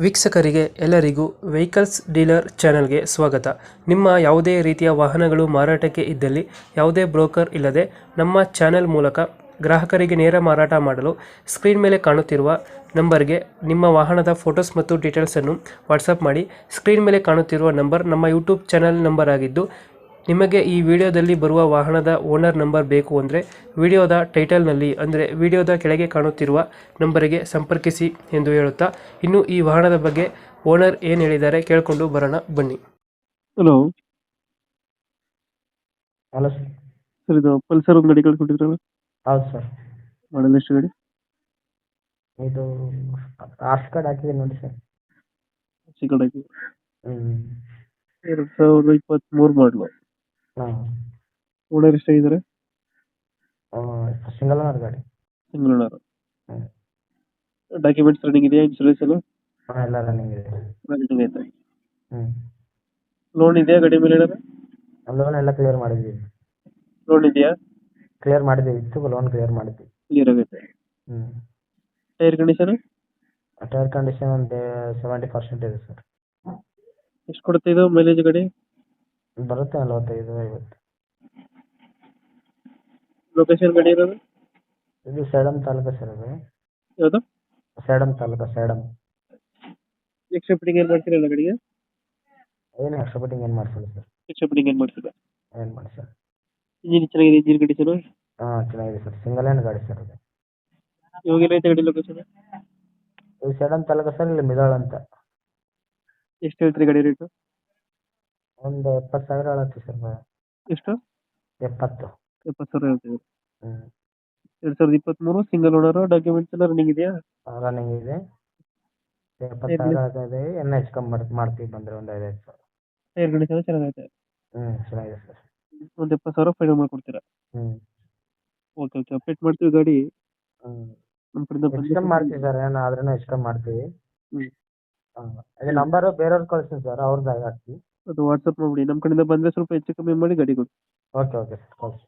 ವೀಕ್ಷಕರಿಗೆ ಎಲ್ಲರಿಗೂ vehicles dealer ಚಾನೆಲ್ಗೆ ಸ್ವಾಗತ. ನಿಮ್ಮ ಯಾವುದೇ ರೀತಿಯ ವಾಹನಗಳು ಮಾರಾಟಕ್ಕೆ ಇದ್ದಲ್ಲಿ ಯಾವುದೇ ಬ್ರೋಕರ್ ಇಲ್ಲದೆ ನಮ್ಮ ಚಾನೆಲ್ ಮೂಲಕ ಗ್ರಾಹಕರಿಗೆ ನೇರ ಮಾರಾಟ ಮಾಡಲು ಸ್ಕ್ರೀನ್ ಮೇಲೆ ಕಾಣುತ್ತಿರುವ ನಂಬರ್ಗೆ ನಿಮ್ಮ ವಾಹನದ ಫೋಟೋಸ್ ಮತ್ತು ಡೀಟೇಲ್ಸನ್ನು ವಾಟ್ಸಪ್ ಮಾಡಿ. ಸ್ಕ್ರೀನ್ ಮೇಲೆ ಕಾಣುತ್ತಿರುವ ನಂಬರ್ ನಮ್ಮ ಯೂಟ್ಯೂಬ್ ಚಾನೆಲ್ ನಂಬರ್ ಆಗಿದ್ದು, ನಿಮಗೆ ಈ ವಿಡಿಯೋದಲ್ಲಿ ಬರುವ ವಾಹನದ ಓನರ್ ನಂಬರ್ ಬೇಕು ಅಂದರೆ ವಿಡಿಯೋದ ಟೈಟಲ್ನಲ್ಲಿ ಅಂದರೆ ವಿಡಿಯೋದ ಕೆಳಗೆ ಕಾಣುತ್ತಿರುವ ನಂಬರಿಗೆ ಸಂಪರ್ಕಿಸಿ ಎಂದು ಹೇಳುತ್ತಾ, ಇನ್ನು ಈ ವಾಹನದ ಬಗ್ಗೆ ಓನರ್ ಏನು ಹೇಳಿದ್ದಾರೆ ಕೇಳಿಕೊಂಡು ಬರೋಣ ಬನ್ನಿ. Hello hello sir. ಸರ್, ಇದು ಪಲ್ಸರ್ ಒಂದು ಗಾಡಿ ಕಳ್ಕೊಂಡಿದ್ರಲ್ಲ, ಹೌದು ಸರ್. ಮಾಡಲ್ ಎಷ್ಟು ಗಾಡಿ? ಇದು ಆರ್ಸ್ ಕಾರ್ಡ್ ಹಾಕಿದೆ ನೋಡಿ ಸರ್. ಚಿಕ್ಕದಾಗಿ ಹ್ಞೂ 2023 ಮಾಡಲು. ಹಾಂ, ಓನರ್ ಎಷ್ಟಾಗಿದ್ದಾರೆ? ಸಿಂಗಲ್ ಓನರ್ ಗಾಡಿ. Single owner. ಹ್ಞೂ, ಡಾಕ್ಯುಮೆಂಟ್ಸ್ ರನ್ನಿಂಗ್ ಇದೆಯಾ? ಇನ್ಶೂರೆನ್ಸ್ ಎಲ್ಲ ಹಾಂ, ಎಲ್ಲ ರನ್ನಿಂಗ್ ಇದೆ. ರನ್ನಿಂಗ್ ಐತೆ? ಹ್ಞೂ, ಲೋನ್ ಇದೆಯಾ ಗಾಡಿ ಮೇಲೆ? ಲೋನ್ ಎಲ್ಲ ಕ್ಲಿಯರ್ ಮಾಡಿದ್ದೀವಿ. ಲೋನ್ ಇದೆಯಾ? ಕ್ಲಿಯರ್ ಮಾಡಿದ್ದೀವಿ, ಇತ್ತು ಲೋನ್ ಕ್ಲಿಯರ್ ಮಾಡಿದ್ದೀವಿ. ಕ್ಲಿಯರ್ ಆಗೈತೆ. ಹ್ಞೂ, ಟೈರ್ ಕಂಡೀಷನ್ ಟೈರ್ ಕಂಡೀಷನ್ ಒಂದು 70% ಇದೆ ಸರ್. ಎಷ್ಟು ಕೊಡುತ್ತೆ ಇದು ಮೈಲೇಜ್ ಗಾಡಿ? ಬರುತ್ತೆ 45-50. ಲೊಕೇಶನ್ ಗಾಡಿ ಇರೋದು ಇದು ಸೇಡಂ ತಾಲೂಕು ಸರ್. ಅದು ಯಾವುದು? ಸೇಡಂ ತಾಲೂಕು, ಸೇಡಂ. ಎಕ್ಸ್ಟ್ರಾ ಫಿಟ್ಟಿಂಗ್ ಏನು ಮಾಡ್ತೀರಲ್ಲ ಗಾಡಿಗೆ? ಏನು ಎಕ್ಸ್ಟ್ರಾ ಫಿಟ್ಟಿಂಗ್ ಏನು ಮಾಡಿಸಿಲ್ಲ ಸರ್. ಎಕ್ಸ್ಟ್ರಾ ಫಿಟ್ಟಿಂಗ್ ಏನು ಮಾಡ್ತಿಲ್ಲ? ಏನು ಮಾಡಿ ಸರ್. ಇಂಜಿನ್ ಚೆನ್ನಾಗಿದೆ? ಇಂಜಿನ್ ಕಂಡೀಷನ್ ಹಾಂ, ಚೆನ್ನಾಗಿದೆ ಸರ್. ಸಿಂಗಲ್ ಹ್ಯಾಂಡ್ ಗಾಡಿ ಸರ್ ಅದು. ಇವಾಗ ಏನೈತೆ ಗಾಡಿ ಲೊಕೇಶನ್? ಇದು ಸೇಡಂ ತಾಲೂಕು ಸರ್, ಇಲ್ಲಿ ಮಿದಾಳ್ ಅಂತ. ಎಷ್ಟು ಹೇಳ್ತೀರಿ ಗಾಡಿ ರೇಟು? ಒಂದು 70,000 ಹೇಳತ್ತಿ ಸರ್. ಎಷ್ಟು? 70. 70,000 ಹೇಳ್ತೀವಿ. ಹ್ಞೂ, 2023 ಸಿಂಗಲ್ ಓನರ್. ಡಾಕ್ಯುಮೆಂಟ್ಸ್ ಎಲ್ಲ ರನ್ನಿಂಗ್ ಇದೆಯಾ? ರನ್ನಿಂಗ್ ಇದೆ. 70,000 ಆಗ್ತದೆ. ಇನ್ನೂ ಹೆಚ್ಚು ಕಮ್ಮಿ ಮಾಡ್ತೀವಿ ಬಂದರೆ ಒಂದು 5,000 ಸಾವಿರ. ಟೈರ್ ಕಂಡೀಷನ್ ಚೆನ್ನಾಗೈತೆ? ಹ್ಞೂ, ಚೆನ್ನಾಗಿದೆ ಸರ್. ಒಂದು 70,000 ಫೈನಲ್ ಮಾಡ್ಕೊಡ್ತೀರಾ? ಹ್ಞೂ, ಓಕೆ ಓಕೆ, ಅಪ್ಡೇಟ್ ಮಾಡ್ತೀವಿ ಗಾಡಿ ಹ್ಞೂ, ನಮ್ಮ ಕಡೆಯಿಂದ ಹೆಚ್ಚು ಕಮ್ಮಿ ಮಾಡ್ತೀವಿ ಸರ್. ಏನು ಆದ್ರೂ ಹೆಚ್ಚು ಕಮ್ಮಿ ಮಾಡ್ತೀವಿ. ಹ್ಞೂ, ಹಾಂ, ಇದು ನಂಬರು ಬೇರೆಯವ್ರಿಗೆ ಕಳಿಸ್ತೀನಿ ಸರ್, ಅವ್ರದ್ದು ಹಾಕ್ತೀವಿ. ಅದು ವಾಟ್ಸಪ್ ಮಾಡ್ಬಿಡಿ. ನಮ್ಮ ಕಡೆಯಿಂದ ಬಂದರೆ ಸ್ವಲ್ಪ ಹೆಚ್ಚು ಕಮ್ಮಿ ಮಾಡಿ ಗಾಡಿ ಕೊಡಿ. ಓಕೆ ಓಕೆ ಸರ್, ಕಳಿಸಿ.